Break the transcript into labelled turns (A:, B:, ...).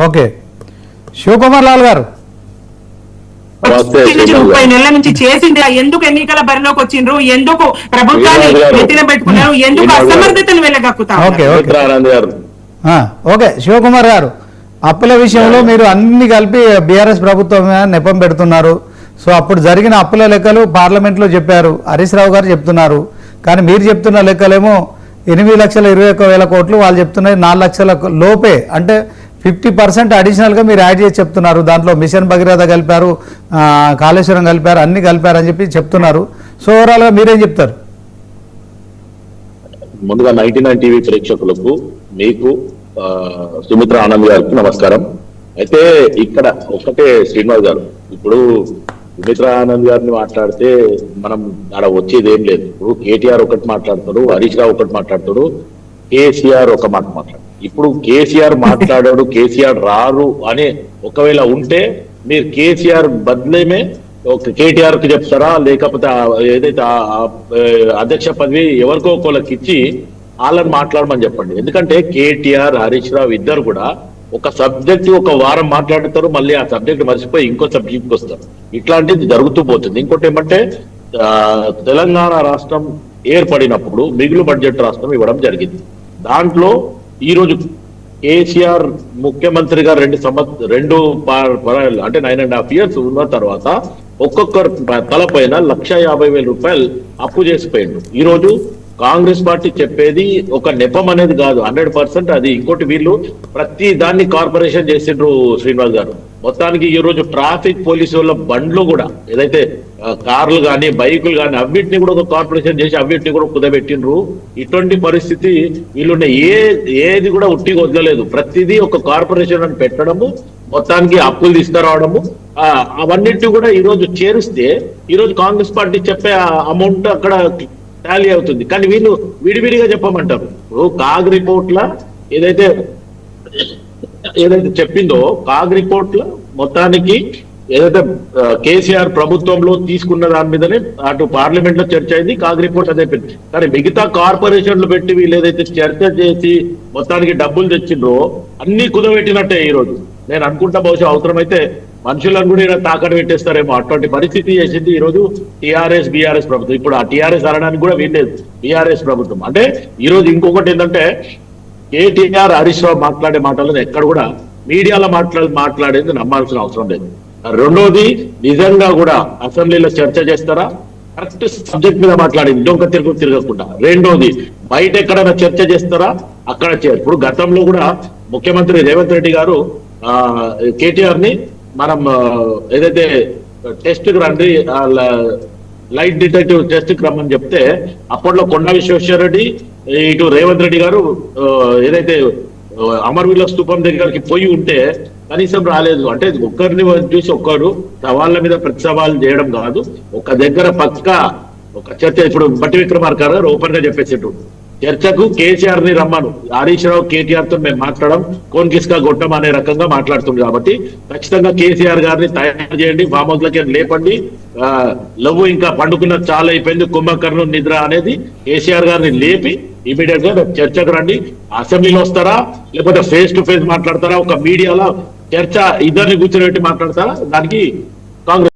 A: Okay, Shivakumar Lal గారు
B: 30 నెలల నుంచి చేసింది ఎందుకు ఎన్నికల బరిలోకి వచ్చిండ్రు, ఎందుకు ప్రభుత్వాన్ని నెత్తిన పెట్టుకున్నారు, ఎందుకు అసమర్థతను వెళ్ళగక్కుతారు?
A: ఓకే శివకుమార్ గారు, అప్పుల విషయంలో మీరు అన్ని కలిపి బీఆర్ఎస్ ప్రభుత్వం నెపం పెడుతున్నారు. సో అప్పుడు జరిగిన అప్పుల లెక్కలు పార్లమెంట్లో చెప్పారు, హరీష్ రావు గారు చెప్తున్నారు. కానీ మీరు చెప్తున్న లెక్కలేమో 8,21,000 కోట్లు, వాళ్ళు చెప్తున్నది 4 లక్షల లోపే. అంటే 50% అడిషనల్గా మీరు యాడ్ చేసి చెప్తున్నారు. దాంట్లో మిషన్ భగీరథ కలిపారు, కాళేశ్వరం కలిపారు, అన్ని కలిపారు అని చెప్పి చెప్తున్నారు. సో ఓవరాల్గా మీరేం చెప్తారు?
C: ముందుగా 99 టీవీ ప్రేక్షకులకు, మీకు, సుమిత్ర ఆనంద్ గారికి నమస్కారం. అయితే ఇక్కడ ఒకటే శ్రీనివాస్ గారు, ఇప్పుడు సుమిత్ర ఆనంద్ గారిని మాట్లాడితే మనం ఆడ వచ్చేది ఏం లేదు. ఇప్పుడు కేటీఆర్ ఒకటి మాట్లాడతాడు, హరీష్ రావు ఒకటి మాట్లాడతాడు, కేసీఆర్ ఒక మాట మాట్లాడు. ఇప్పుడు కేసీఆర్ మాట్లాడాడు, కేసీఆర్ రారు అని ఒకవేళ ఉంటే మీరు కేసీఆర్ బదులేమే కేటీఆర్ కి చెప్తారా, లేకపోతే ఏదైతే అధ్యక్ష పదవి ఎవరికో ఒకళ్ళకి ఇచ్చి వాళ్ళని మాట్లాడమని చెప్పండి. ఎందుకంటే కేటీఆర్, హరీష్ రావు ఇద్దరు కూడా ఒక సబ్జెక్ట్ ఒక వారం మాట్లాడతారు, మళ్ళీ ఆ సబ్జెక్ట్ మర్చిపోయి ఇంకో సబ్జెక్ట్కి వస్తారు. ఇట్లాంటిది జరుగుతూ పోతుంది. ఇంకోటి ఏమంటే తెలంగాణ రాష్ట్రం ఏర్పడినప్పుడు మిగులు బడ్జెట్ రాష్ట్రం ఇవ్వడం జరిగింది. దాంట్లో ఈ రోజు కేసీఆర్ ముఖ్యమంత్రిగా 2 అంటే 9.5 years ఉన్న తర్వాత ఒక్కొక్కరు తలపైన 1,50,000 రూపాయలు అప్పు చేసిపోయిండు. ఈ రోజు కాంగ్రెస్ పార్టీ చెప్పేది ఒక నెపం అనేది కాదు, 100% అది. ఇంకోటి వీళ్ళు ప్రతి దాన్ని కార్పొరేషన్ చేసిండ్రు శ్రీనివాస్ గారు. మొత్తానికి ఈ రోజు ట్రాఫిక్ పోలీసు వాళ్ళ బండ్లు కూడా ఏదైతే కార్లు కానీ బైకులు కానీ అన్నిటిని కూడా ఒక కార్పొరేషన్ చేసి అన్నిటిని కూడా కుదబెట్టిండ్రు. ఇటువంటి పరిస్థితి వీళ్ళున్న ఏది కూడా ఉట్టిగా వదలలేదు. ప్రతిదీ ఒక కార్పొరేషన్ అని పెట్టడము, మొత్తానికి అప్పులు తీసుకురావడము, అవన్నిటిని కూడా ఈ రోజు చేరిస్తే ఈ రోజు కాంగ్రెస్ పార్టీ చెప్పే అమౌంట్ అక్కడ టాలీ అవుతుంది. కానీ వీళ్ళు విడివిడిగా చెప్పమంటారు. కాగ్ రిపోర్ట్ల ఏదైతే చెప్పిందో, కాగ్ రిపోర్ట్ల మొత్తానికి ఏదైతే కేసీఆర్ ప్రభుత్వంలో తీసుకున్న దాని మీదనే అటు పార్లమెంట్ లో చర్చ అయింది, కాగ్ రిపోర్ట్ అదే పెట్టి. కానీ మిగతా కార్పొరేషన్లు పెట్టి వీళ్ళు ఏదైతే చర్చ చేసి మొత్తానికి డబ్బులు తెచ్చిండ్రో అన్ని కుదబెట్టినట్టే. ఈ రోజు నేను అనుకుంటా బహుశా అవసరమైతే మనుషులను కూడా ఇలా తాకట్టు పెట్టేస్తారేమో, అటువంటి పరిస్థితి చేసింది ఈ రోజు టీఆర్ఎస్ బీఆర్ఎస్ ప్రభుత్వం. ఇప్పుడు ఆ టీఆర్ఎస్ అనడానికి కూడా వీల్లేదు, బీఆర్ఎస్ ప్రభుత్వం. అంటే ఈ రోజు ఇంకొకటి ఏంటంటే కేటీఆర్, హరీష్ రావు మాట్లాడే మాటలను ఎక్కడ కూడా మీడియాలో మాట్లాడేది నమ్మాల్సిన అవసరం లేదు. రెండోది, నిజంగా కూడా అసెంబ్లీలో చర్చ చేస్తారా, కరెక్ట్ సబ్జెక్ట్ మీద మాట్లాడింది, డొంక తిరగకుండా. రెండోది, బయట ఎక్కడైనా చర్చ చేస్తారా, అక్కడ ఇప్పుడు గతంలో కూడా ముఖ్యమంత్రి రేవంత్ రెడ్డి గారు కేటీఆర్ ని మనం ఏదైతే టెస్ట్ కి రండి, లైట్ డిటెక్టివ్ టెస్ట్ కి రమ్మని చెప్తే అప్పట్లో కొండా విశ్వేశ్వరరెడ్డి, ఇటు రేవంత్ రెడ్డి గారు ఏదైతే అమరవీరుల స్థూపం దగ్గరికి పోయి ఉంటే కనీసం రాలేదు. అంటే ఒక్కరిని చూసి ఒక్కరు సవాళ్ళ మీద ప్రతి సవాళ్ళు చేయడం కాదు, ఒక దగ్గర పక్క ఒక చర్చ. ఇప్పుడు బట్టి విక్రమార్క గారు ఓపెన్ గా చెప్పేసేట్టు చర్చకు కేసీఆర్ ని రమ్మను, హరీష్ రావు కేటీఆర్ తో మేము మాట్లాడడం కోన్కిస్కా గొట్టం అనే రకంగా మాట్లాడుతుంది. కాబట్టి ఖచ్చితంగా కేసీఆర్ గారిని తయారు చేయండి, ఫామ్ హౌస్ లకి లేపండి. లవ్వు ఇంకా పండుకున్న చాలా అయిపోయింది, కుంభకర్ణం నిద్ర అనేది కేసీఆర్ గారిని లేపి ఇమీడియట్ గా చర్చకు రండి. అసెంబ్లీలో వస్తారా, లేకపోతే ఫేస్ టు ఫేస్ మాట్లాడతారా, ఒక మీడియాలో చర్చ ఇద్దరిని కూర్చోబెట్టి మాట్లాడతారా, దానికి కాంగ్రెస్